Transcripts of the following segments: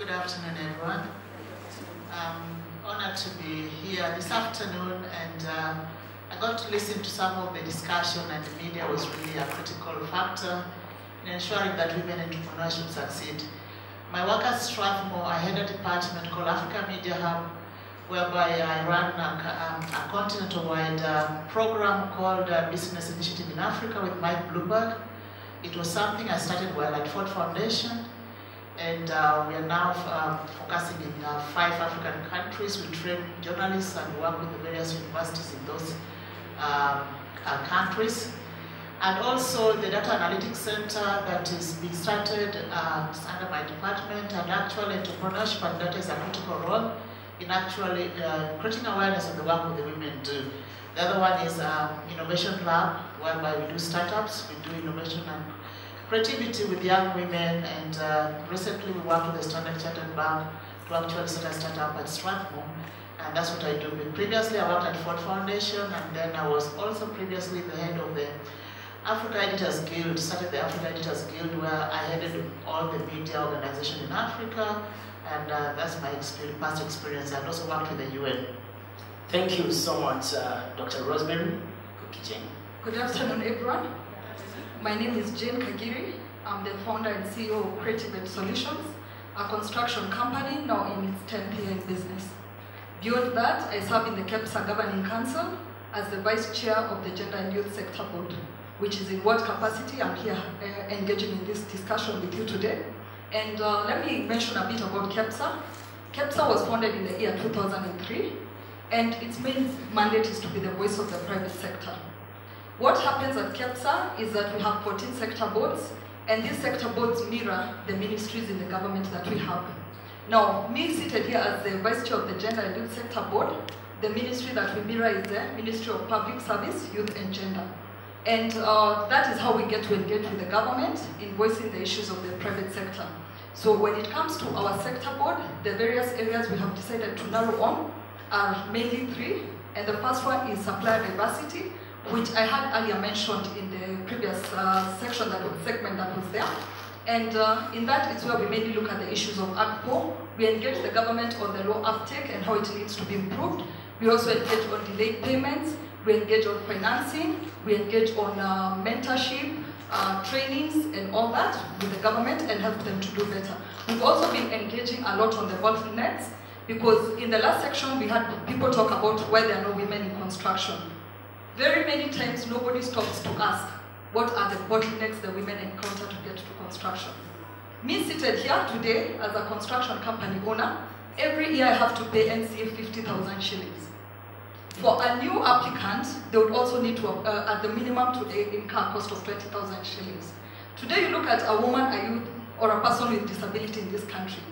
Good afternoon, everyone. I'm honored to be here this afternoon, and I got to listen to some of the discussion, and the media was really a critical factor in ensuring that women entrepreneurship succeed. My work at Strathmore, I head a department called Africa Media Hub, whereby I run a continental-wide program called Business Initiative in Africa with Mike Bloomberg. It was something I started while at Ford Foundation, and we are now focusing in 5 African countries. We train journalists and work with the various universities in those countries. And also the Data Analytics Center that is being started under my department, and actually entrepreneurship and data is a critical role in actually creating awareness of the work that the women do. The other one is Innovation Lab, whereby we do startups, we do innovation and creativity with young women, and recently we worked with the Standard Chartered Bank to actually set a startup at Strathmore, and that's what I do. But previously I worked at Ford Foundation, and then I was also previously the head of the Africa Editors Guild, started the Africa Editors Guild, where I headed all the media organizations in Africa, and that's my past experience. I've also worked with the UN. Thank you so much, Dr. Rosemary. Good afternoon, everyone. My name is Jane Kagiri. I'm the founder and CEO of Creative Ed Solutions, a construction company now in its 10th year in business. Beyond that, I serve in the KEPSA Governing Council as the Vice Chair of the Gender and Youth Sector Board, which is in what capacity I'm here engaging in this discussion with you today. And let me mention a bit about KEPSA. KEPSA was founded in the year 2003, and its main mandate is to be the voice of the private sector. What happens at KEPSA is that we have 14 sector boards, and these sector boards mirror the ministries in the government that we have. Now, me seated here as the Vice Chair of the Gender and Youth Sector Board, the ministry that we mirror is the Ministry of Public Service, Youth and Gender. And that is how we get to engage with the government in voicing the issues of the private sector. So when it comes to our sector board, the various areas we have decided to narrow on are mainly 3. And the first one is supplier diversity, which I had earlier mentioned in the previous segment that was there. And in that, it's where we mainly look at the issues of AGPO. We engage the government on the law uptake and how it needs to be improved. We also engage on delayed payments. We engage on financing. We engage on mentorship, trainings, and all that with the government and help them to do better. We've also been engaging a lot on the bottlenecks, because in the last section, we had people talk about why there are no women in construction. Very many times, nobody stops to ask, what are the bottlenecks the women encounter to get to construction? Me seated here today as a construction company owner, every year I have to pay NCA 50,000 shillings. For a new applicant, they would also need to, at the minimum, to incur a cost of 20,000 shillings. Today, you look at a woman, a youth, or a person with disability in this country.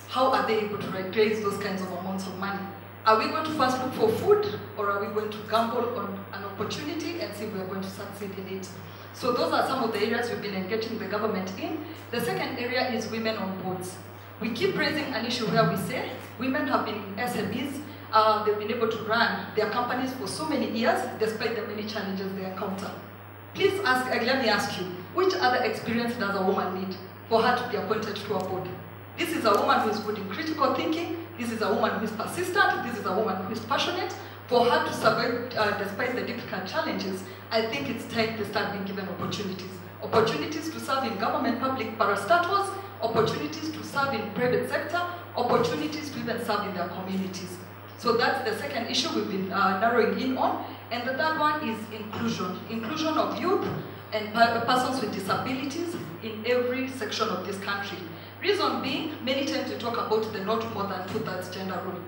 How are they able to raise those kinds of amounts of money? Are we going to first look for food, or are we going to gamble on an opportunity and see if we're going to succeed in it? So those are some of the areas we've been engaging the government in. The second area is women on boards. We keep raising an issue where we say women have been in SMEs, they've been able to run their companies for so many years despite the many challenges they encounter. Please let me ask you, which other experience does a woman need for her to be appointed to a board? This is a woman who is good in critical thinking. This is a woman who is persistent. This is a woman who is passionate. For her to survive despite the difficult challenges, I think it's time they start being given opportunities. Opportunities to serve in government public parastatals, opportunities to serve in private sector, opportunities to even serve in their communities. So that's the second issue we've been narrowing in on. And the third one is inclusion. Inclusion of youth and persons with disabilities in every section of this country. Reason being, many times we talk about the not more than 2/3 gender rule.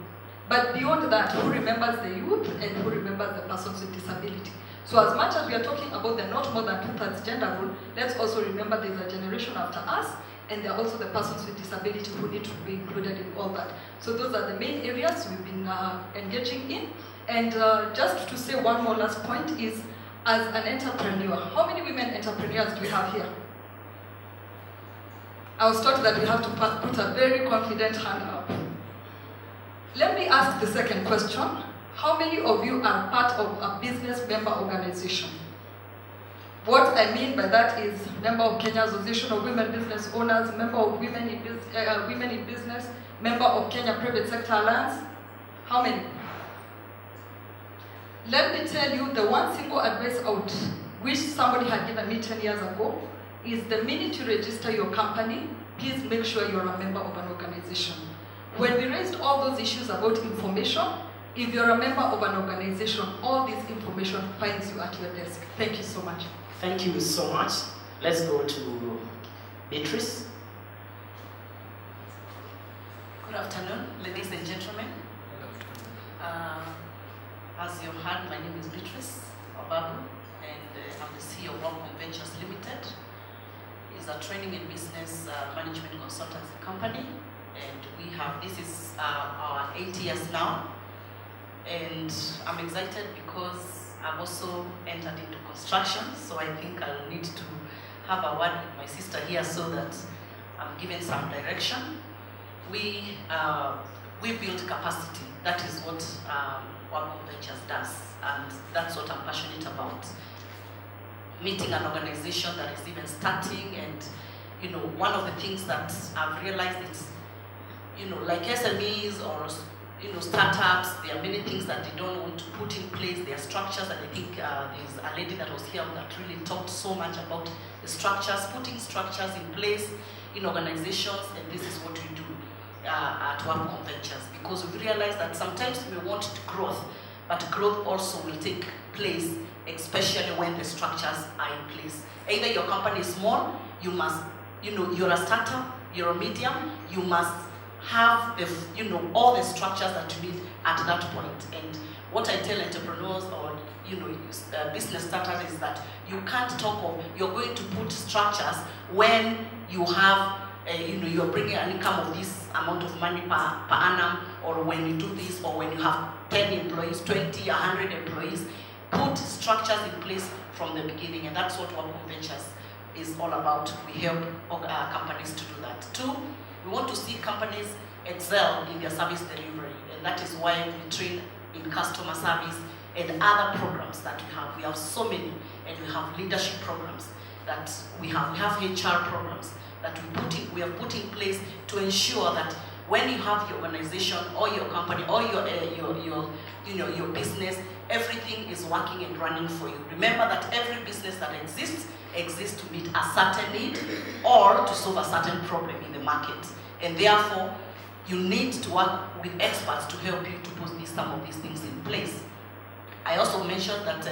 But beyond that, who remembers the youth and who remembers the persons with disability? So as much as we are talking about the not more than 2/3 gender rule, let's also remember there's a generation after us, and there are also the persons with disability who need to be included in all that. So those are the main areas we've been engaging in. And just to say one more last point is, as an entrepreneur, how many women entrepreneurs do we have here? I was taught that we have to put a very confident hand up. Let me ask the second question. How many of you are part of a business member organization? What I mean by that is member of Kenya Association of Women Business Owners, member of Women in Business, member of Kenya Private Sector Alliance. How many? Let me tell you the one single advice out which somebody had given me 10 years ago is the minute you register your company, please make sure you're a member of an organization. When we raised all those issues about information, if you're a member of an organization, all this information finds you at your desk. Thank you so much. Thank you so much. Let's go to Beatrice. Good afternoon, ladies and gentlemen. As you heard, my name is Beatrice Obabu, and I'm the CEO of Welcome Ventures Limited. It's a training and business management consultancy company, and this is our 8 years now. And I'm excited because I've also entered into construction, so I think I'll need to have a word with my sister here so that I'm given some direction. We build capacity. That is what Welcome Ventures does, and that's what I'm passionate about. Meeting an organization that is even starting, and one of the things that I've realized is, like SMEs or startups, there are many things that they don't want to put in place. There are structures, and I think there's a lady that was here that really talked so much about the structures, putting structures in place in organizations, and this is what we do at Welcome Ventures, because we realize that sometimes we want growth, but growth also will take place, especially when the structures are in place. Either your company is small, you must, you're a startup, you're a medium, you must have all the structures that you need at that point. And what I tell entrepreneurs or business starters is that you can't talk of you're going to put structures when you have you're bringing an income of this amount of money per annum, or when you do this, or when you have 10 employees, 20, 100 employees. Put structures in place from the beginning, and that's what Welcome Ventures is all about. We help companies to do that. 2, we want to see companies excel in their service delivery, and that is why we train in customer service and other programs that we have. We have so many, and we have leadership programs that we have. We have HR programs that we have put in place to ensure that when you have your organization or your company or your business, everything is working and running for you. Remember that every business that exists to meet a certain need or to solve a certain problem in the market, and therefore you need to work with experts to help you to put some of these things in place. I also mentioned that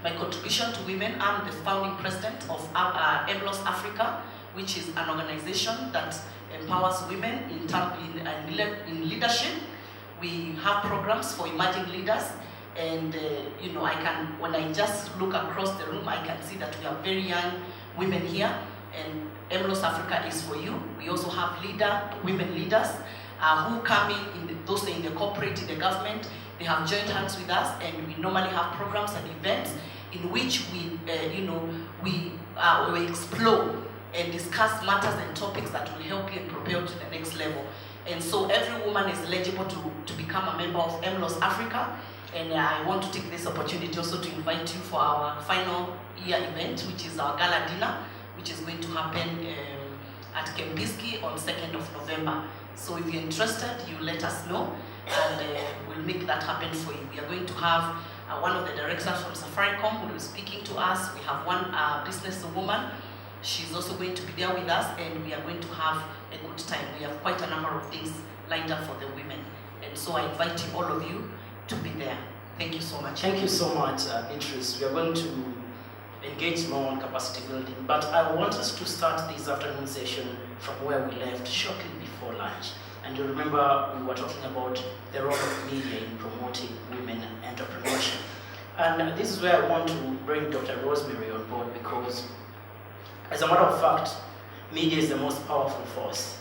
my contribution to women, I'm the founding president of EMLOS Africa, which is an organization that empowers women in leadership. We have programs for emerging leaders, and when I just look across the room, I can see that we have very young women here, and EMLOS Africa is for you. We also have women leaders who come in those in the corporate, in the government. They have joined hands with us, and we normally have programs and events in which we explore and discuss matters and topics that will help you and propel to the next level. And so every woman is eligible to become a member of EMLOS Africa. And I want to take this opportunity also to invite you for our final year event, which is our gala dinner, which is going to happen at Kempiski on 2nd of November. So if you're interested, you let us know, and we'll make that happen for you. We are going to have one of the directors from Safaricom who will be speaking to us. We have one businesswoman. She's also going to be there with us, and we are going to have a good time. We have quite a number of things lined up for the women. And so I invite you, all of you, to be there. Thank you so much. Thank you so much, Beatrice. We are going to engage more on capacity building, but I want us to start this afternoon session from where we left shortly before lunch. And you remember we were talking about the role of media in promoting women entrepreneurship. And this is where I want to bring Dr. Rosemary on board, because as a matter of fact, media is the most powerful force.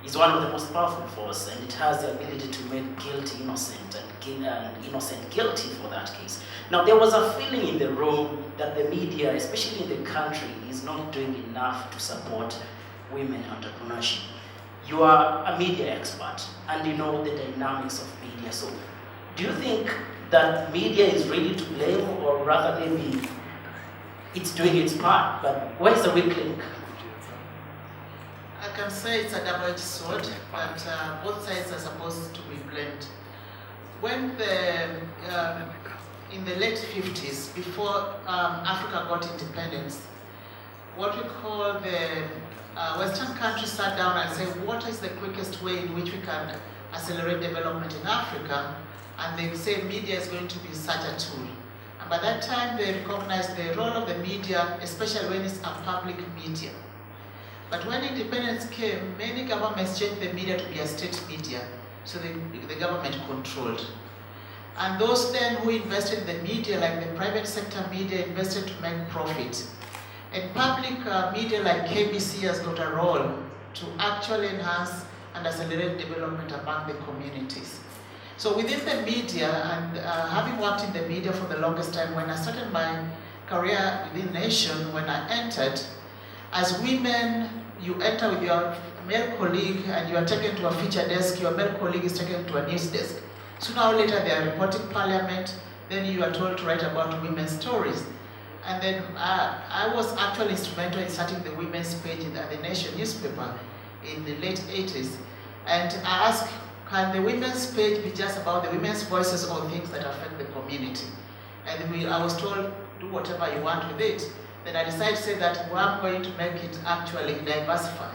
It's one of the most powerful forces, and it has the ability to make guilty innocent and innocent guilty for that case. Now, there was a feeling in the room that the media, especially in the country, is not doing enough to support women entrepreneurship. You are a media expert, and you know the dynamics of media. So, do you think that media is really to blame, or rather maybe it's doing its part, but where's the weak link? I can say it's a double-edged sword, but both sides are supposed to be blamed. When in the late 50s, before Africa got independence, what we call the Western countries sat down and said, what is the quickest way in which we can accelerate development in Africa? And they say media is going to be such a tool. And by that time, they recognized the role of the media, especially when it's a public media. But when independence came, many governments changed the media to be a state media, so the government controlled. And those then who invested in the media, like the private sector media, invested to make profit. And public media like KBC has got a role to actually enhance and accelerate development among the communities. So within the media, and having worked in the media for the longest time, when I started my career within Nation, when I entered, as women, you enter with your male colleague and you are taken to a feature desk, your male colleague is taken to a news desk. Sooner or later they are reporting parliament, then you are told to write about women's stories. And then I was actually instrumental in starting the women's page in the Nation newspaper in the late 80s. And I asked, can the women's page be just about the women's voices or things that affect the community? And I was told, do whatever you want with it. Then I decided to say that I'm going to make it actually diversify.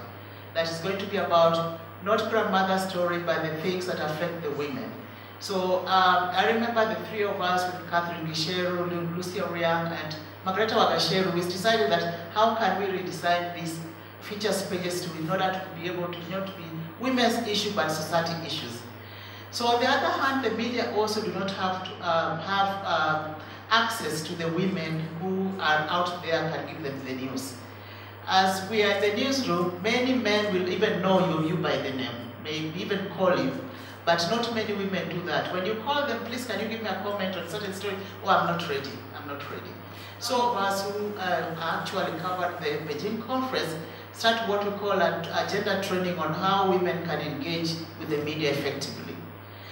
That is going to be about not grandmother's story, but the things that affect the women. So I remember the three of us with Catherine Gisheru, Lucia Riang, and Margareta Wagasheru, we decided that how can we redesign these features pages in order to be able to not be women's issue but society issues. So on the other hand, the media also do not have to have access to the women who are out there and can give them the news. As we are in the newsroom, many men will even know you by the name, may even call you, but not many women do that. When you call them, please can you give me a comment on certain story? Oh, I'm not ready, I'm not ready. So of us who actually covered the Beijing conference start what we call agenda training on how women can engage with the media effectively.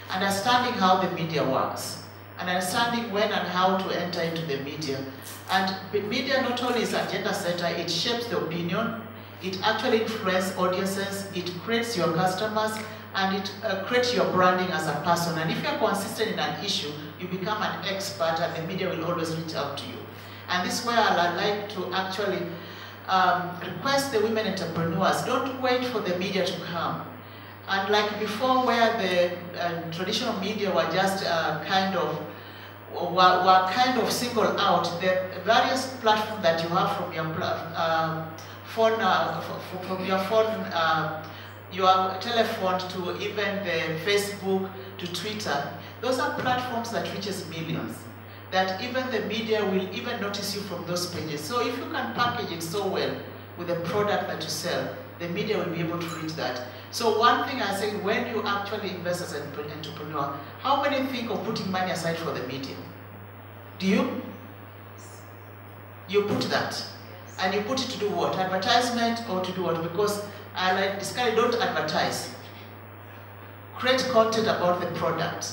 Understanding how the media works, and understanding when and how to enter into the media. And the media not only is agenda setter, it shapes the opinion, it actually influences audiences, it creates your customers, and it creates your branding as a person. And if you're consistent in an issue, you become an expert and the media will always reach out to you. And this is where I'd like to actually request the women entrepreneurs, don't wait for the media to come. And like before, where the traditional media were just were kind of singled out, the various platforms that you have from your your telephone to even the Facebook to Twitter, those are platforms that reaches millions, that even the media will even notice you from those pages. So if you can package it so well with the product that you sell, the media will be able to reach that. So one thing I say, when you actually invest as an entrepreneur, how many think of putting money aside for the media? Do you? You put that. And you put it to do what? Advertisement or to do what? Because I like discourage, don't advertise. Create content about the product.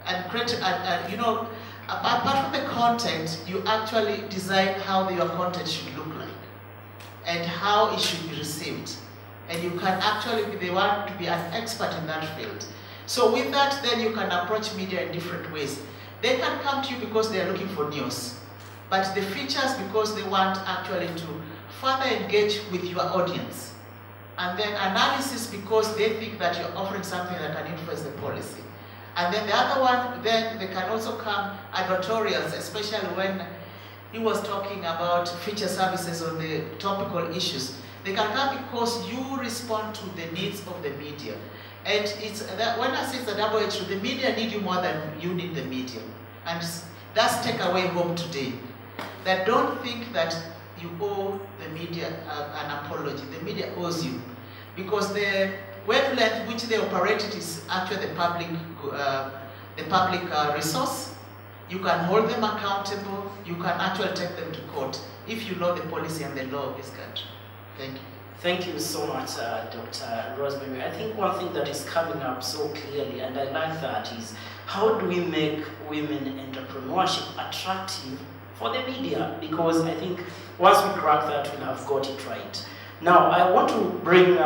And create, apart from the content, you actually design how your content should look like and how it should be received. And you can actually be the one to be an expert in that field. So with that, then you can approach media in different ways. They can come to you because they are looking for news, but the features because they want actually to further engage with your audience. And then analysis because they think that you're offering something that can influence the policy. And then the other one, then they can also come advertorials, especially when he was talking about feature services on the topical issues. They can come because you respond to the needs of the media. And it's that when I say it's a double-edged sword, the media need you more than you need the media. And that's take away home today. That don't think that you owe the media an apology. The media owes you. Because the wavelength which they operated is actually the public resource. You can hold them accountable. You can actually take them to court if you know the policy and the law of this country. Thank you. Thank you so much, Dr. Rosemary. I think one thing that is coming up so clearly, and I like that, is how do we make women entrepreneurship attractive for the media, because I think once we crack that, we'll have got it right. Now, I want to bring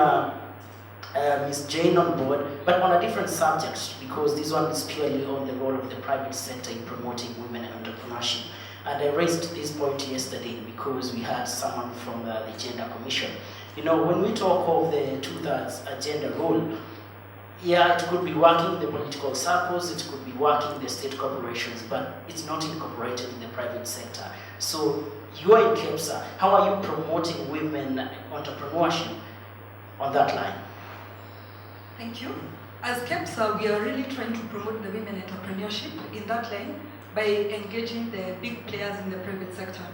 Ms. Jane on board, but on a different subject, because this one is purely on the role of the private sector in promoting women and entrepreneurship. And I raised this point yesterday because we had someone from the Gender Commission. You know, when we talk of the two-thirds agenda role, yeah, it could be working in the political circles, it could be working in the state corporations, but it's not incorporated in the private sector. So you are in KEPSA. How are you promoting women entrepreneurship on that line? Thank you. As KEPSA, we are really trying to promote the women entrepreneurship in that line by engaging the big players in the private sector.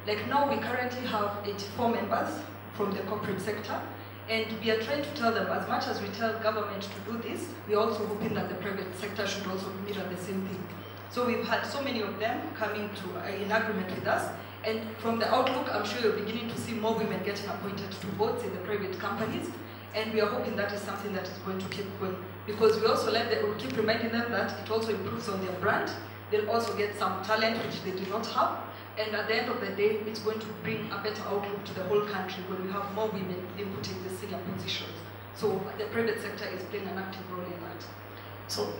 Like now, we currently have 84 members from the corporate sector, and we are trying to tell them, as much as we tell government to do this, we're also hoping that the private sector should also mirror the same thing. So we've had so many of them coming to in agreement with us, and from the outlook, I'm sure you're beginning to see more women getting appointed to boards in the private companies, and we are hoping that is something that is going to keep going, because we also we'll keep reminding them that it also improves on their brand. They'll also get some talent which they do not have, and at the end of the day, it's going to bring a better outlook to the whole country when we have more women inputting the senior positions. So the private sector is playing an active role in that. So,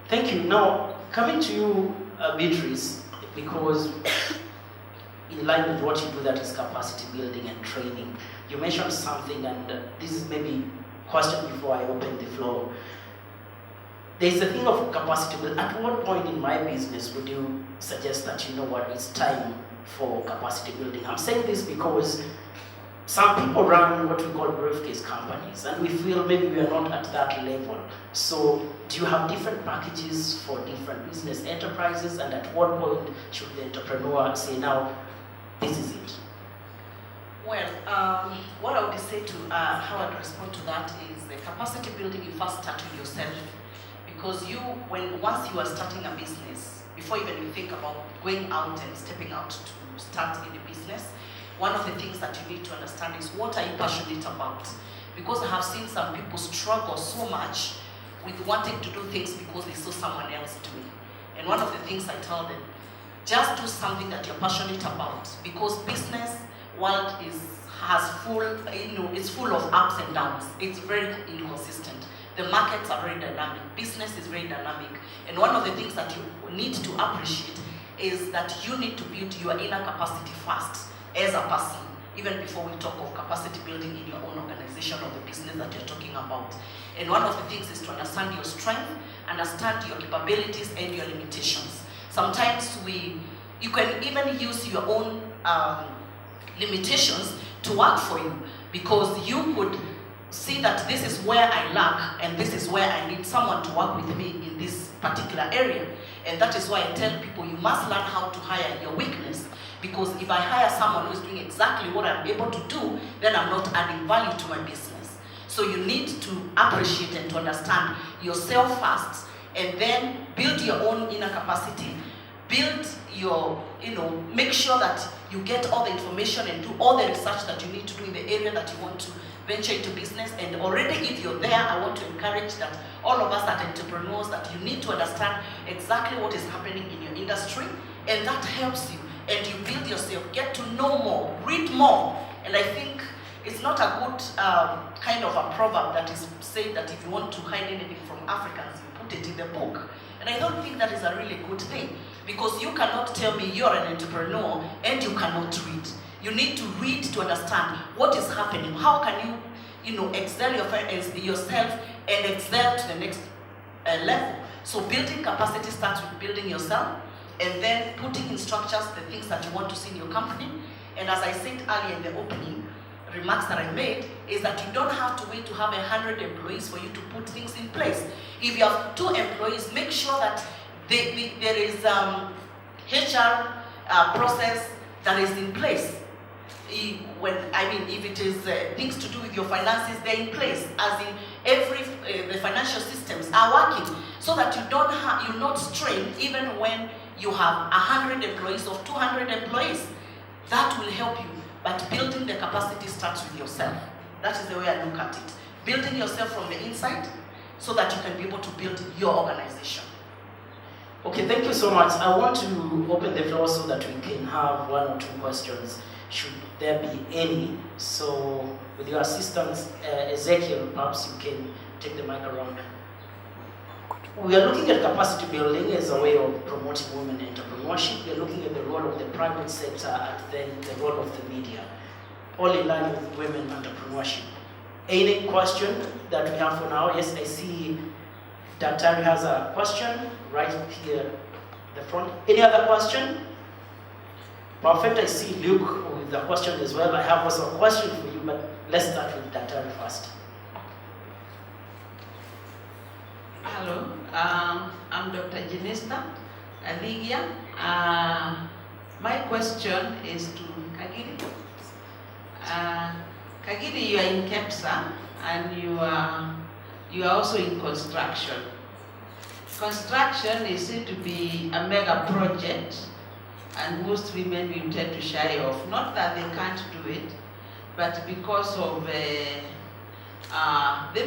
thank you. Now, coming to you, Beatrice, because in line with what you do, that is capacity building and training, you mentioned something, and this is maybe a question before I open the floor. There's a thing of capacity building. At what point in my business would you suggest that, you know what, it's time for capacity building? I'm saying this because some people run what we call briefcase companies, and we feel maybe we are not at that level. So do you have different packages for different business enterprises, and at what point should the entrepreneur say, now, this is it? Well, what I would say to how I'd respond to that is the capacity building, you first start with yourself. Because once you are starting a business, before even you think about going out and stepping out to start in a business, one of the things that you need to understand is, what are you passionate about? Because I have seen some people struggle so much with wanting to do things because they saw someone else doing. And one of the things I tell them, just do something that you're passionate about, because business world it's full of ups and downs. It's very inconsistent. The markets are very dynamic. Business is very dynamic. And one of the things that you need to appreciate is that you need to build your inner capacity first as a person, even before we talk of capacity building in your own organization or the business that you're talking about. And one of the things is to understand your strength, understand your capabilities and your limitations. Sometimes you can even use your own limitations to work for you, because you could see that this is where I lack and this is where I need someone to work with me in this particular area. And that is why I tell people, you must learn how to hire your weakness, because if I hire someone who is doing exactly what I'm able to do, then I'm not adding value to my business. So you need to appreciate and to understand yourself first, and then build your own inner capacity, build your, make sure that you get all the information and do all the research that you need to do in the area that you want to venture into business. And already if you're there, I want to encourage that all of us as entrepreneurs, that you need to understand exactly what is happening in your industry, and that helps you. And you build yourself, get to know more, read more. And I think it's not a good kind of a proverb that is said that if you want to hide anything from Africans, you put it in the book. And I don't think that is a really good thing, because you cannot tell me you're an entrepreneur and you cannot read. You need to read to understand what is happening. How can you, excel yourself and excel to the next level? So building capacity starts with building yourself, and then putting in structures the things that you want to see in your company. And as I said earlier in the opening remarks that I made, is that you don't have to wait to have 100 employees for you to put things in place. If you have 2 employees, make sure that there is HR process that is in place. If it is things to do with your finances, they're in place, as in the financial systems are working, so that you're not strained even when you have 100 employees or 200 employees. That will help you, but building the capacity starts with yourself. That is the way I look at it. Building yourself from the inside so that you can be able to build your organization. Okay, thank you so much. I want to open the floor so that we can have one or two questions, should there be any. So, with your assistance, Ezekiel, perhaps you can take the mic around. We are looking at capacity building as a way of promoting women entrepreneurship. We are looking at the role of the private sector and then the role of the media, all in line with women entrepreneurship. Any question that we have for now? Yes, I see Daktari has a question right here at the front. Any other question? Perfect, I see Luke with a question as well. I have also a question for you, but let's start with Daktari first. Hello, I'm Dr. Genesta Aligia. My question is to Kagiri. Kagiri, you are in KEPSA and you are also in construction. Construction is said to be a mega project, and most women will tend to shy off. Not that they can't do it, but because of they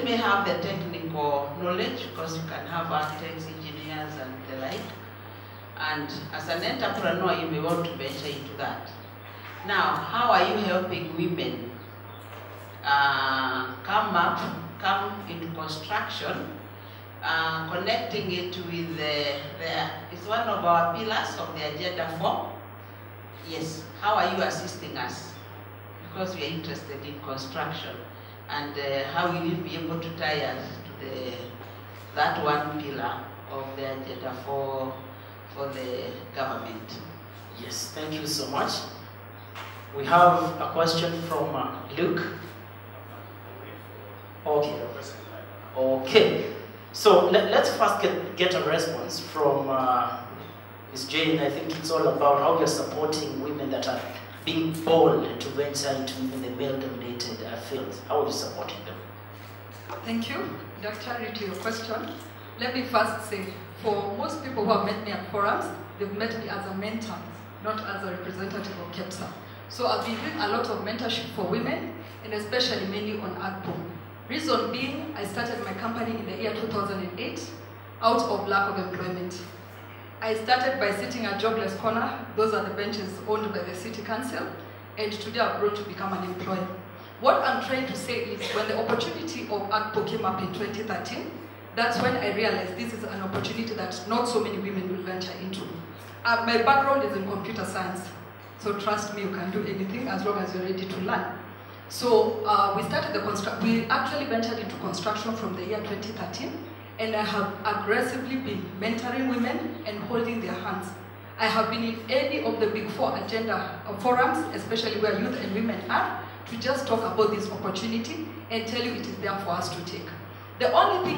may have the technical knowledge, because you can have architects, engineers, and the like. And as an entrepreneur, you may want to venture into that. Now, how are you helping women come into construction, connecting it with it's one of our pillars of the Agenda 4. Yes, how are you assisting us? Because we are interested in construction. And how will you be able to tie us to that one pillar of the Agenda for the government? Yes, thank you so much. We have a question from Luke. Okay. Okay. So let's first get a response from Ms. Jane. I think it's all about how you're supporting women that are being bold to venture into the male-dominated fields. How are you supporting them? Thank you, Dr. to your question. Let me first say, for most people who have met me at forums, they've met me as a mentor, not as a representative of KEPSA. So I've been doing a lot of mentorship for women, and especially mainly on AGPO. Reason being, I started my company in the year 2008 out of lack of employment. I started by sitting at jobless corner. Those are the benches owned by the city council, and today I've grown to become an employer. What I'm trying to say is, when the opportunity of AGPO came up in 2013, that's when I realized this is an opportunity that not so many women will venture into. My background is in computer science, so trust me, you can do anything as long as you're ready to learn. So we actually ventured into construction from the year 2013, and I have aggressively been mentoring women and holding their hands. I have been in any of the big 4 agenda forums, especially where youth and women are, to just talk about this opportunity and tell you it is there for us to take. The only thing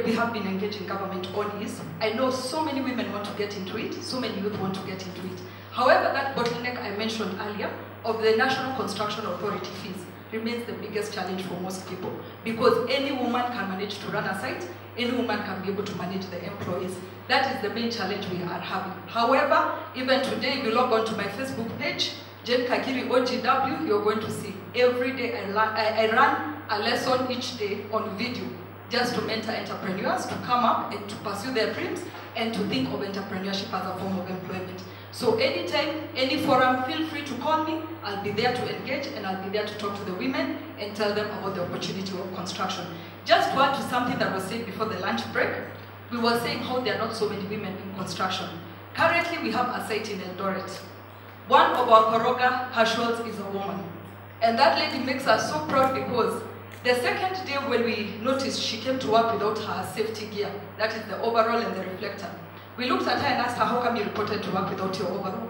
we have been engaging government on is, I know so many women want to get into it, so many youth want to get into it. However, that bottleneck I mentioned earlier of the National Construction Authority fees remains the biggest challenge for most people, because any woman can manage to run a site, any woman can be able to manage the employees. That is the main challenge we are having. However, even today, if you log on to my Facebook page, Jane Kagiri OGW, you're going to see every day I run a lesson each day on video, just to mentor entrepreneurs to come up and to pursue their dreams and to think of entrepreneurship as a form of employment. So anytime, any forum, feel free to call me. I'll be there to engage, and I'll be there to talk to the women and tell them about the opportunity of construction. Just to add to something that was said before the lunch break, we were saying how there are not so many women in construction. Currently, we have a site in Eldoret. One of our Koroga, her Schultz, is a woman. And that lady makes us so proud, because the second day when we noticed she came to work without her safety gear, that is the overall and the reflector, we looked at her and asked her, how come you reported to work without your overall?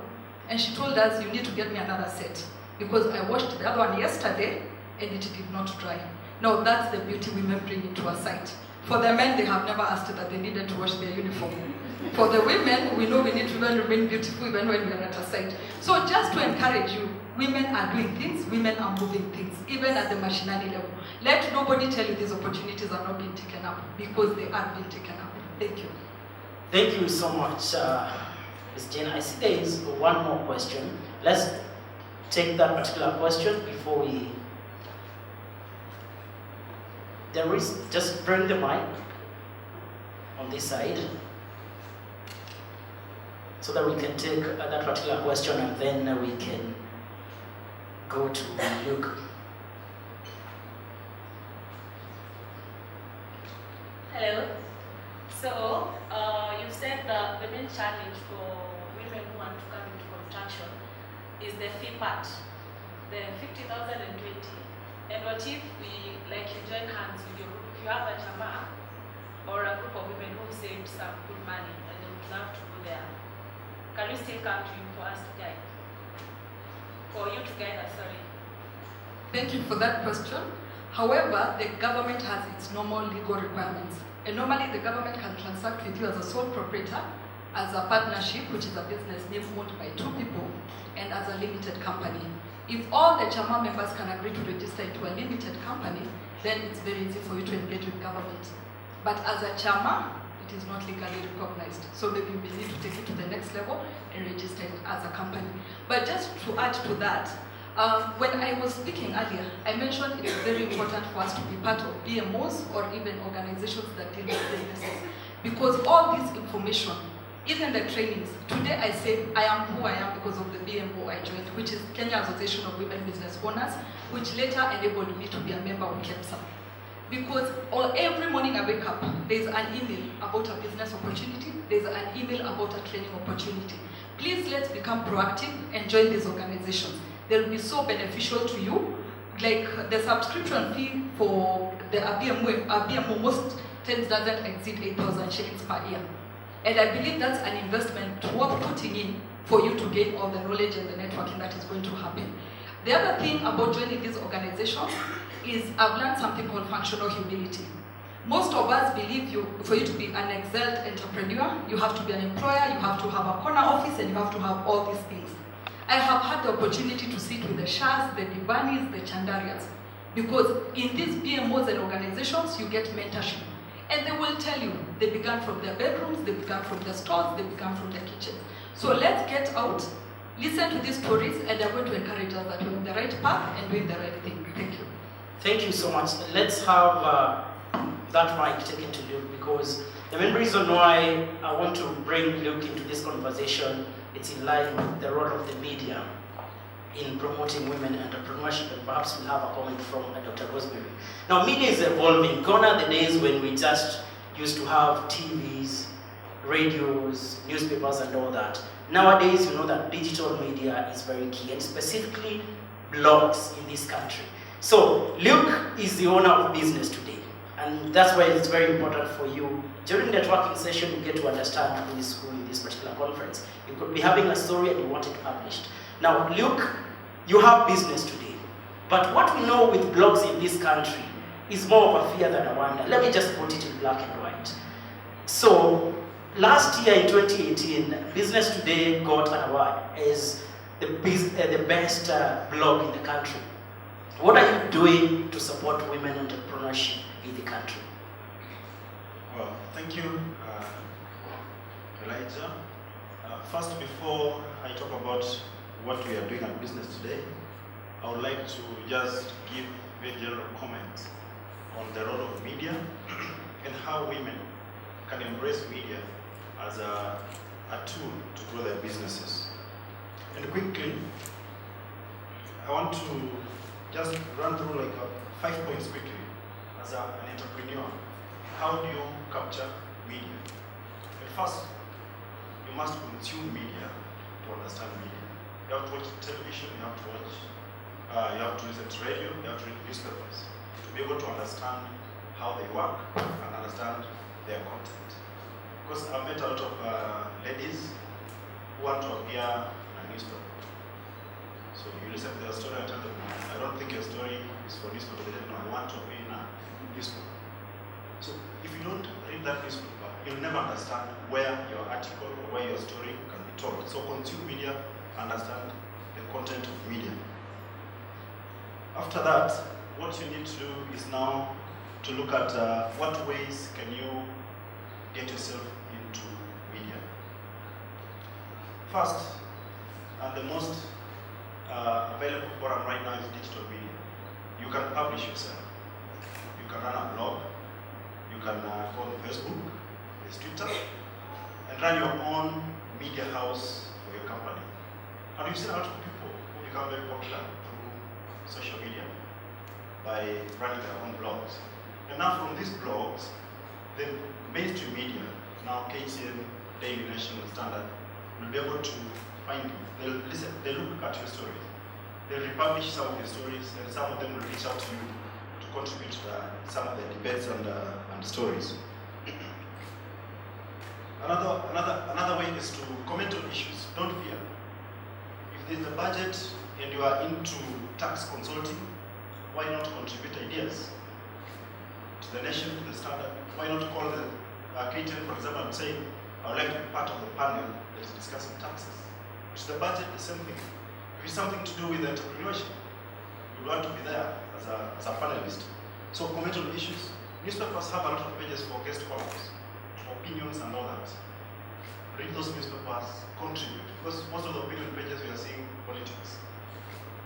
And she told us, you need to get me another set, because I washed the other one yesterday and it did not dry. Now that's the beauty women bring into a site. For the men, they have never asked that they needed to wash their uniform. For the women, we know we need to remain beautiful even when we are at a site. So just to encourage you, women are doing things, women are moving things, even at the machinery level. Let nobody tell you these opportunities are not being taken up, because they are being taken up. Thank you. Thank you so much, Ms. Jane. I see there is one more question. Let's take that particular question before we... Just bring the mic on this side. so that we can take that particular question and then we can go to Luke. Hello. So, you said that the main challenge for women who want to come into construction is the fee part, the 50,000 and 20. And what if we, like, you join hands with your group, if you have a chama or a group of women who've saved some good money and they would love to go there, can we still come to you for us to guide? For you to guide us, sorry. Thank you for that question. However, the government has its normal legal requirements. And normally the government can transact with you as a sole proprietor, as a partnership, which is a business name owned by 2 people, and as a limited company. If all the Chama members can agree to register into a limited company, then it's very easy for you to engage with government. But as a Chama, it is not legally recognized. So maybe we need to take it to the next level and register it as a company. But just to add to that, when I was speaking earlier, I mentioned it's very important for us to be part of BMOs or even organizations that deal with businesses. Because all this information, even the trainings, today I say I am who I am because of the BMO I joined, which is Kenya Association of Women Business Owners, which later enabled me to be a member of KEPSA. Because every morning I wake up, there's an email about a business opportunity, there's an email about a training opportunity. Please let's become proactive and join these organizations. They'll be so beneficial to you. Like the subscription fee for the BMO most times doesn't exceed 8,000 shillings per year. And I believe that's an investment worth putting in for you to gain all the knowledge and the networking that is going to happen. The other thing about joining these organizations is I've learned something called functional humility. Most of us believe for you to be an excellent entrepreneur, you have to be an employer, you have to have a corner office, and you have to have all these things. I have had the opportunity to sit with the Shahs, the Divanis, the Chandarias, because in these BMOs and organizations, you get mentorship. And they will tell you, they began from their bedrooms, they began from their stores, they began from their kitchens. So let's get out, listen to these stories, and they're going to encourage us that we're on the right path and doing the right thing. Thank you. Thank you so much. Let's have that mic taken to Luke, because the main reason why I want to bring Luke into this conversation, it's in line with the role of the media in promoting women entrepreneurship, and perhaps we'll have a comment from Dr. Rosemary. Now, media is evolving. Gone are the days when we just used to have TVs, radios, newspapers, and all that. Nowadays, you know that digital media is very key, and specifically blogs in this country. So, Luke is the owner of business today, and that's why it's very important for you. During the networking session, you get to understand who is who in this particular conference. You could be having a story and you want it published. Now, Luke, you have business today, but what we know with blogs in this country is more of a fear than a wonder. Let me just put it in black and white. So, last year in 2018, Business Today got an award as the best blog in the country. What are you doing to support women entrepreneurship in the country? Well, thank you, Elijah. First, before I talk about what we are doing at Business Today, I would like to just give very general comments on the role of media and how women can embrace media as a tool to grow their businesses. And quickly, I want to just run through like 5 points quickly. As an entrepreneur, how do you capture media? At first, you must consume media to understand media. You have to watch television, you have to listen to radio, you have to read newspapers to be able to understand how they work and understand their content. Because I've met a lot of ladies who want to appear in a newspaper. So you listen to their story and tell them, I don't think your story is for newspaper. They don't know, I want to appear in a newspaper. So if you don't read that newspaper, you'll never understand where your article or where your story can be told. So consume media, understand the content of media. After that, what you need to do is now to look at what ways can you get yourself into media. First, and the most available forum right now is digital media. You can publish yourself. You can run a blog. You can go on Facebook, there's Twitter, and run your own media house for your company. And you've seen a lot of people who become very popular through social media by running their own blogs. And now from these blogs, the mainstream media, now KTN, Daily Nation, and Standard, will be able to find you. They'll listen, they'll look at your stories. They'll republish some of your stories, and some of them will reach out to you to contribute to some of the debates and stories. Another way is to comment on issues. Don't fear. If there's a budget and you are into tax consulting, why not contribute ideas to the Nation, to the Standard? Why not call the KTN, for example, and say, I would like to be part of the panel that is discussing taxes. To the budget, the same thing. If it's something to do with entrepreneurship, you want to be there as a panelist. So comment on issues. Newspapers have a lot of pages for guest columns, opinions and all that. Read those newspapers, contribute. Because most of the opinion pages we are seeing politics.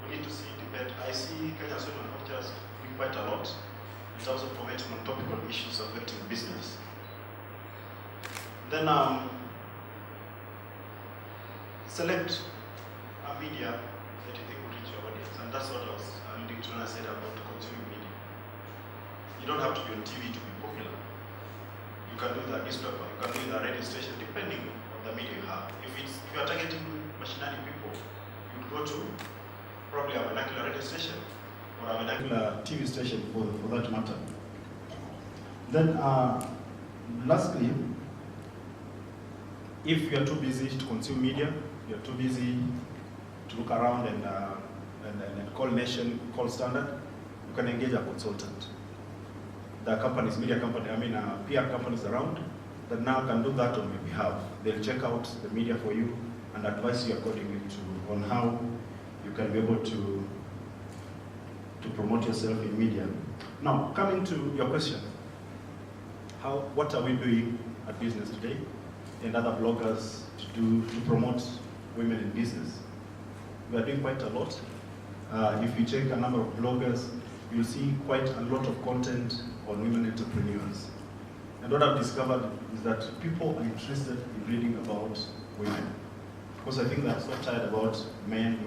We need to see debate. I see Kenya Soil Manufacturers doing quite a lot in terms of commenting on topical issues affecting business. Then select a media that you think will reach your audience. And that's what I was alluding to when I said about consuming media. You don't have to be on TV to be popular. You can do that newspaper, you can do the radio station, depending on the media you have. If you are targeting machinari people, you would go to probably a vernacular radio station or a vernacular TV station for that matter. Then lastly, if you are too busy to consume media, you are too busy to look around and call Nation, call Standard, you can engage a consultant. There are companies, media companies, PR companies around that now can do that on your behalf. They'll check out the media for you and advise you accordingly on how you can be able to promote yourself in media. Now, coming to your question, what are we doing at business today and other bloggers to promote women in business? We are doing quite a lot. If you check a number of bloggers, you'll see quite a lot of content on women entrepreneurs. And what I've discovered is that people are interested in reading about women. Because I think they're so tired about men.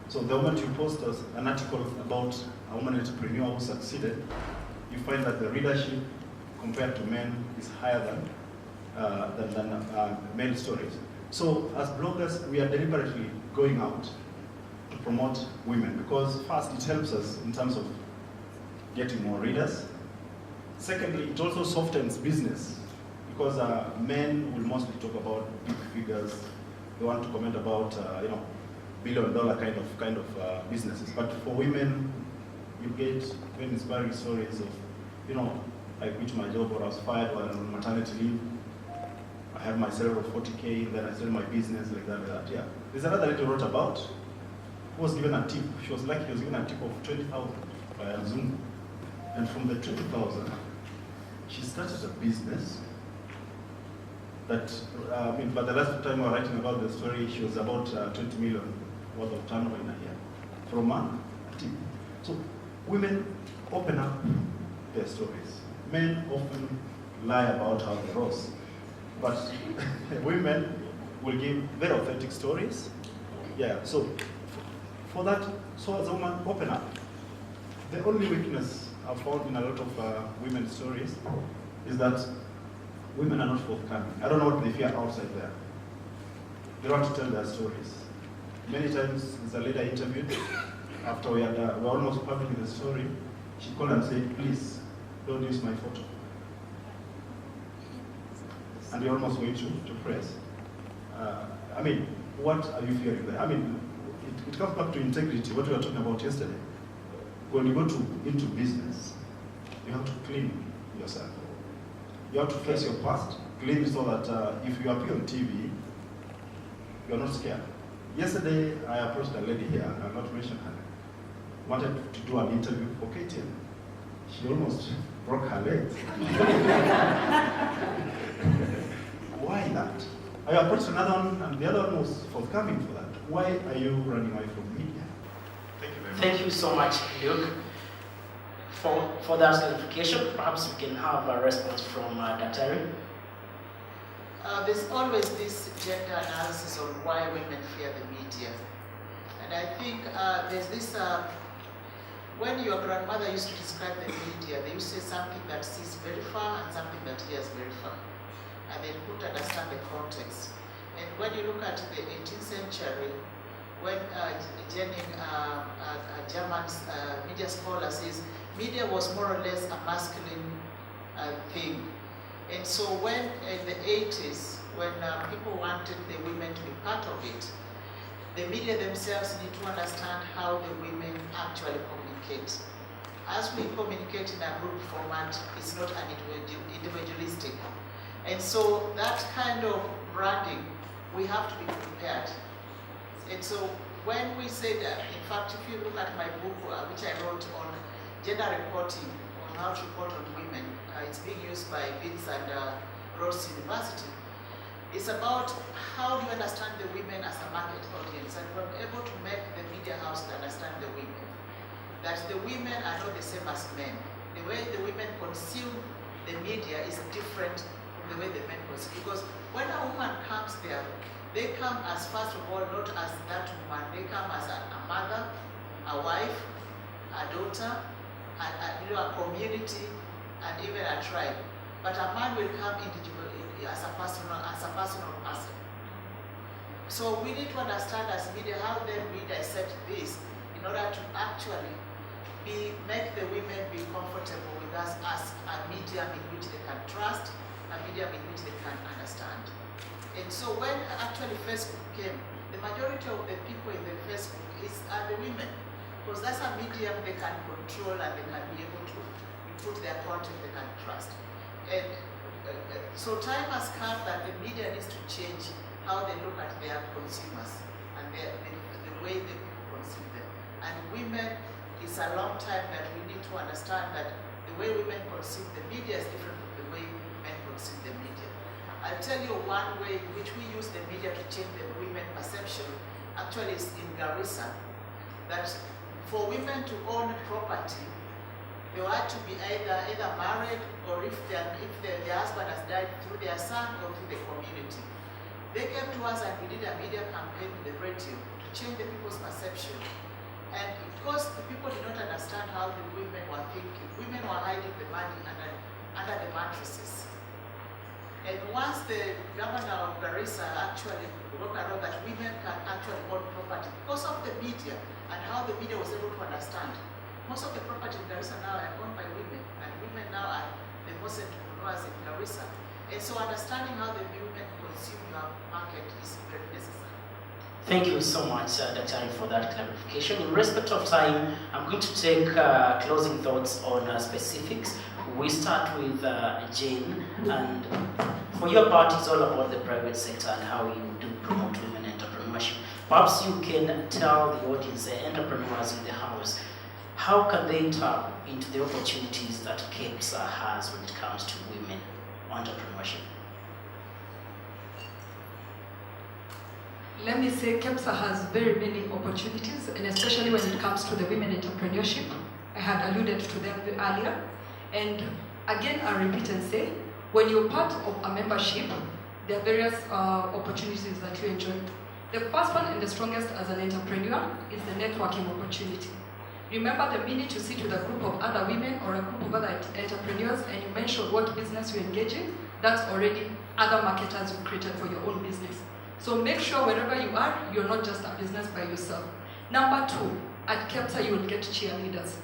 So the moment you post an article about a woman entrepreneur who succeeded, you find that the readership compared to men is higher than male stories. So as bloggers, we are deliberately going out to promote women because first, it helps us in terms of getting more readers. Secondly, it also softens business because men will mostly talk about big figures. They want to comment about billion-dollar kind of businesses. But for women, you get very inspiring stories of, I quit my job or I was fired while on maternity leave. I had my salary of 40K, then I started my business like that. Yeah. There's another lady who wrote about who was given a tip. She was lucky, she was given a tip of 20,000 by a Zoom. And from the 20,000, she started a business that, by the last time we were writing about the story, she was about 20 million worth of turnover in a year from a tip. So women open up their stories. Men often lie about how they rose. But women will give very authentic stories. Yeah, so for that, so as a woman, open up. The only weakness I've found in a lot of women's stories is that women are not forthcoming. I don't know what they fear outside there. They want to tell their stories. Many times, there's a lady I interviewed, after we were almost publishing the story, she called and said, please, don't use my photo. And we're almost going to press. What are you fearing there? It comes back to integrity, what we were talking about yesterday. When you go into business, you have to clean yourself. You have to face your past, clean so that if you appear on TV, you're not scared. Yesterday, I approached a lady here, I'll not mention her, wanted to do an interview for KTN. She almost broke her legs. Why that? I approached another one, and the other one was forthcoming for that. Why are you running away from media? Thank you very much. Thank you so much, Luke. For that clarification, perhaps we can have a response from Daktari. there's always this gender analysis on why women fear the media. And I think there's this, when your grandmother used to describe the media, they used to say something that sees very far and something that hears very far. And they couldn't understand the context. And when you look at the 18th century, when Jennings, a German media scholar, says media was more or less a masculine thing. And so when in the 80s, when people wanted the women to be part of it, the media themselves need to understand how the women actually communicate. As we communicate in a group format, it's not an individualistic. And so that kind of branding, we have to be prepared. And so when we say that, in fact, if you look at my book, which I wrote on gender reporting, on how to report on women, it's being used by Wits and Rhodes University. It's about how do you understand the women as a market audience, and we're able to make the media house to understand the women. That the women are not the same as men. The way the women consume the media is different from the way the men consume. Because when a woman comes there, they come as, first of all, not as that woman. They come as a mother, a wife, a daughter, a community, and even a tribe. But a man will come individually as a personal person. So we need to understand as media how then we dissect this in order to actually make the women be comfortable with us as a medium in which they can trust, a medium in which they can understand. And so when actually Facebook came, the majority of the people in the Facebook are the women, because that's a medium they can control and they can be able to put their content they can trust. And so time has come that the media needs to change how they look at their consumers and the way the people consume them. And women, it's a long time that we need to understand that the way women consume the media is different from the way men consume the media. I'll tell you one way in which we use the media to change the women perception, actually is in Garissa, that for women to own property, they had to be either married or if their husband has died through their son or through the community. They came to us and we did a media campaign in the radio to change the people's perception. And because the people did not understand how the women were thinking, women were hiding the money under the mattresses. And once the governor of Garissa actually broke around that women can actually own property because of the media and how the media was able to understand. Most of the property in Garissa now are owned by women, and women now are the most entrepreneurs in Garissa. And so understanding how the women consume your market is very necessary. Thank you so much, Dr. for that clarification. In respect of time, I'm going to take closing thoughts on specifics. We start with Jane, and for your part, it's all about the private sector and how you do promote women entrepreneurship. Perhaps you can tell the audience, the entrepreneurs in the house, how can they tap into the opportunities that KEPSA has when it comes to women entrepreneurship? Let me say KEPSA has very many opportunities, and especially when it comes to the women entrepreneurship. I had alluded to them earlier. And again, I repeat and say, when you're part of a membership, there are various opportunities that you enjoy. The first one and the strongest as an entrepreneur is the networking opportunity. Remember, the minute you sit with a group of other women or a group of other entrepreneurs and you mention what business you engage in, that's already other marketers you've created for your own business. So make sure wherever you are, you're not just a business by yourself. Number two, at KEPSA you will get cheerleaders.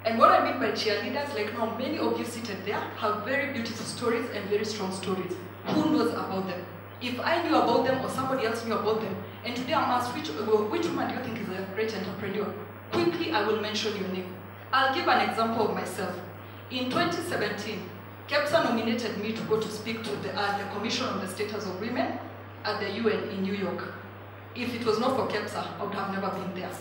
And what I mean by cheerleaders, like now many of you seated there have very beautiful stories and very strong stories. Who knows about them? If I knew about them or somebody else knew about them, and today I'm asked which woman do you think is a great entrepreneur? Quickly, I will mention your name. I'll give an example of myself. In 2017, KEPSA nominated me to go to speak to the Commission on the Status of Women at the UN in New York. If it was not for KEPSA, I would have never been there.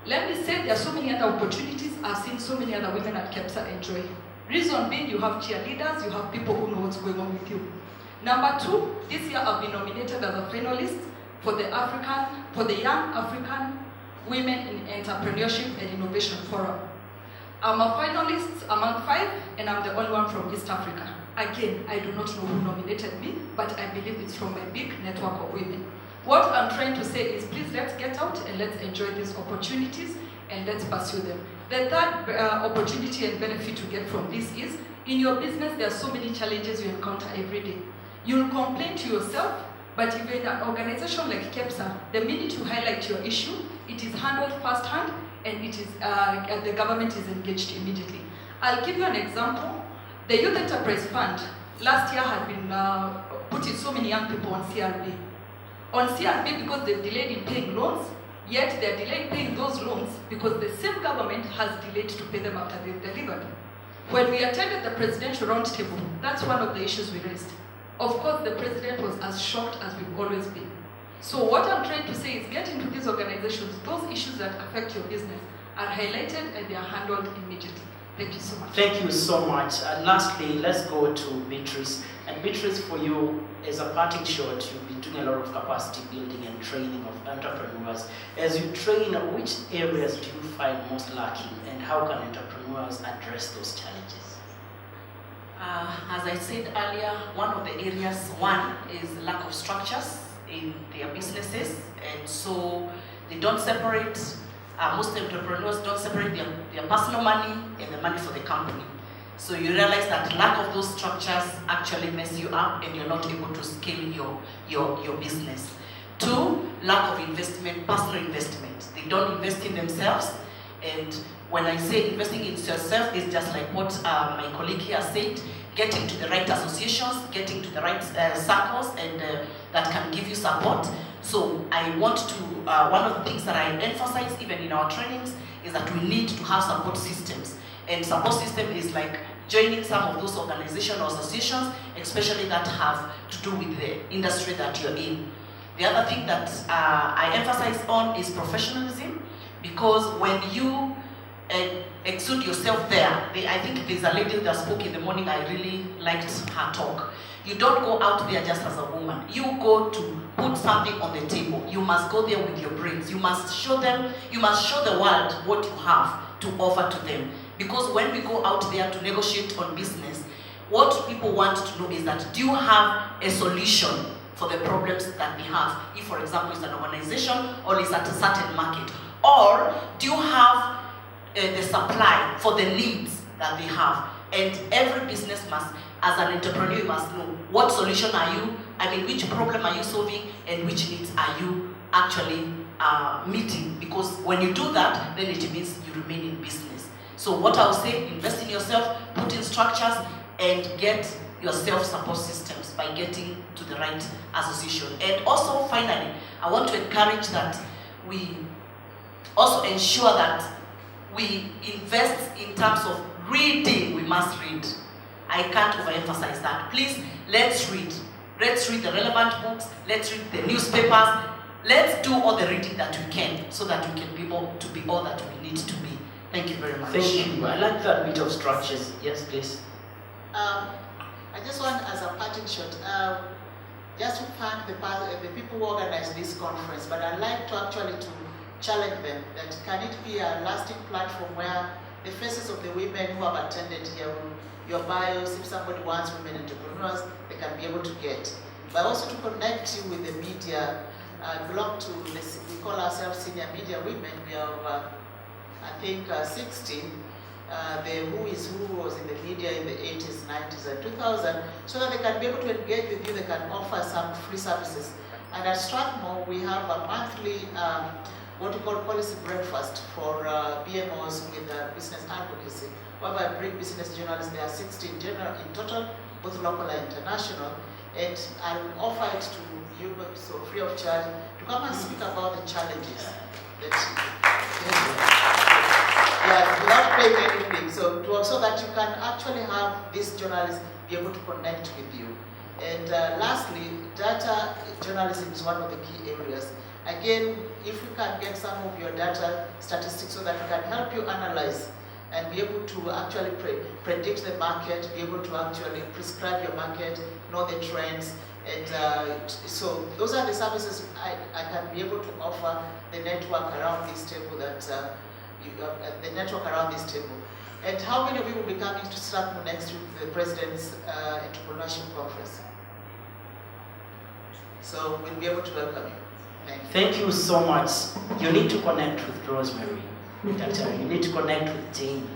Let me say there are so many other opportunities I've seen so many other women at KEPSA enjoy. Reason being, you have cheerleaders, you have people who know what's going on with you. Number two, this year I've been nominated as a finalist for the Young African Women in Entrepreneurship and Innovation Forum. I'm a finalist among 5, and I'm the only one from East Africa. Again, I do not know who nominated me, but I believe it's from my big network of women. What I'm trying to say is, please let's get out and let's enjoy these opportunities and let's pursue them. The third opportunity and benefit you get from this is, in your business, there are so many challenges you encounter every day. You'll complain to yourself, but if you're in an organization like KEPSA, the minute you highlight your issue, it is handled firsthand, and it is the government is engaged immediately. I'll give you an example. The Youth Enterprise Fund last year had been putting so many young people on CRB. On CRB because they've delayed in paying loans, yet they're delayed paying those loans because the same government has delayed to pay them after they've delivered. When we attended the presidential roundtable, that's one of the issues we raised. Of course, the president was as shocked as we've always been. So what I'm trying to say is, get into these organizations, those issues that affect your business are highlighted and they are handled immediately. Thank you so much. Thank you so much. And lastly, let's go to Beatrice. And Beatrice, for you, as a parting shot, you've been doing a lot of capacity building and training of entrepreneurs. As you train, which areas do you find most lacking, and how can entrepreneurs address those challenges? As I said earlier, one of the areas, one is lack of structures in their businesses, and so they don't separate, most entrepreneurs don't separate their personal money and the money for the company. So you realize that lack of those structures actually mess you up and you're not able to scale your business. Two, lack of investment, personal investment. They don't invest in themselves, and when I say investing in yourself, it's just like what my colleague here said, getting to the right associations, getting to the right circles, and that can give you support. So I want to, one of the things that I emphasize even in our trainings is that we need to have support systems. And support system is like joining some of those organizations or associations, especially that have to do with the industry that you're in. The other thing that I emphasize on is professionalism, because when you exude yourself there, I think there's a lady that spoke in the morning, I really liked her talk. You don't go out there just as a woman. You go to put something on the table. You must go there with your brains. You must show them, you must show the world what you have to offer to them. Because when we go out there to negotiate on business, what people want to know is that, do you have a solution for the problems that we have? If, for example, it's an organization or it's at a certain market, or do you have the supply for the needs that they have? And every business must, as an entrepreneur, you must know what solution are you, which problem are you solving, and which needs are you actually meeting? Because when you do that, then it means you remain in business. So what I would say, invest in yourself, put in structures, and get yourself support systems by getting to the right association. And also, finally, I want to encourage that we also ensure that we invest in terms of reading. We must read. I can't overemphasize that. Please, let's read. Let's read the relevant books. Let's read the newspapers. Let's do all the reading that we can, so that we can be able to be all that we need to be. Thank you very much. Thank you. I like that bit of structures. Yes, please. I just want, as a parting shot, just to thank the people who organized this conference, but I'd like to actually challenge them that can it be a lasting platform where the faces of the women who have attended here, your bios, if somebody wants women entrepreneurs, they can be able to get. But also to connect you with the media. I belong to, we call ourselves senior media women. We have, I think, 16. The who is who was in the media in the 80s, 90s, and 2000, so that they can be able to engage with you. They can offer some free services. And at Strathmore, we have a monthly what we call policy breakfast for BMOs with business advocacy, whereby I bring business journalists. There are 16 in total, both local and international, and I'll offer it to you, so free of charge, to come and speak about the challenges without paying anything. So that you can actually have these journalists be able to connect with you. And lastly, data journalism is one of the key areas. Again, if we can get some of your data statistics so that we can help you analyze and be able to actually predict the market, be able to actually prescribe your market, know the trends, and so those are the services I can be able to offer the network around this table And how many of you will be coming to Strathmore next week, the President's Entrepreneurship Conference? So we'll be able to welcome you. Thank you so much. You need to connect with Rosemary. You need to connect with Jane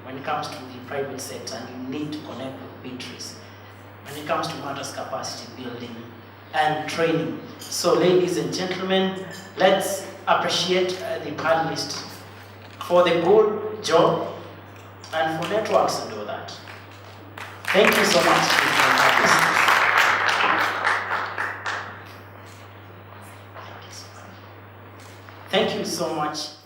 when it comes to the private sector, and you need to connect with Beatrice when it comes to matters capacity building and training. So ladies and gentlemen, let's appreciate the panelists for the good job and for networks and all that. Thank you so much. Thank you so much.